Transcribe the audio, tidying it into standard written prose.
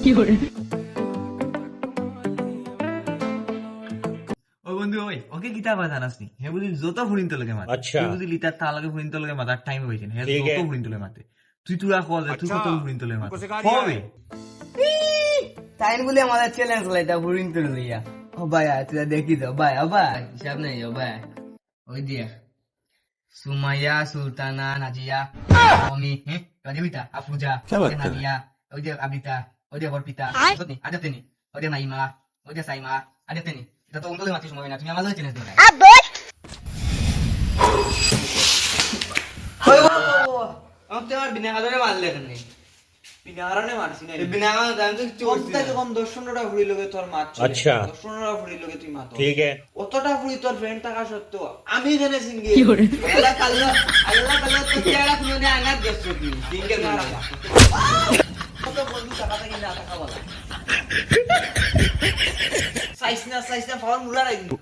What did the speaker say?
ওই বন্ধু ওই ওকে কিতা বা জানাস নি হে বুঝি যত ফুরিন তো লগে মাতে আচ্ছা। তুই বুঝি লিটার তা লগে ফুরিন তো লগে মাতার টাইম হইছে হে ঠিক যত হে। ফুরিন তো লগে মাতে তুই তুরা কল যে তুই কত ফুরিন তো লগে মাতে হবে টাইম গুলি আমাদের চ্যালেঞ্জ লাইতা বুরিং করে লইয়া ও ভাই তুই দেখি তো ভাই ও ভাই হিসাব নাই ও ভাই ওই দিয়া সুমাইয়া সুলতানা নাজিয়া অমি রাজবিতা আফরুজা নাদিয়া ওই যে আবিতা ওই যে অর্পিতা সত্যি আদেতেনি ওই যে নাইমা ওই যে সাইমা আদেতেনি এটা তো উনলে মাতি সময় না তুমি আমাদের চ্যালেঞ্জ দাও ওই আমি তোমার বিনা কাজে মারলে কেন বিনাহারণে মারছি না বিনা কাজে আমি তো কিছু করছি কম থেকে কম 10-15টা ফুড়ি লগে তোর মাছ আচ্ছা। 10-15টা ফুড়ি লগে তুই মাত ठीक है অতটা ফুড়ি তোর ফ্রেন্ড থাকা সত্ত্বেও আমি এখানে সিঙ্গেল আল্লাহ কাল্লা তো চেহারা কোনো দিন আনাত গেছো কি সিঙ্গেল মারা কত বন্ধু টাকা থেকে না টাকা বলা সাইজ না পাওয়ার মুলা রাখবি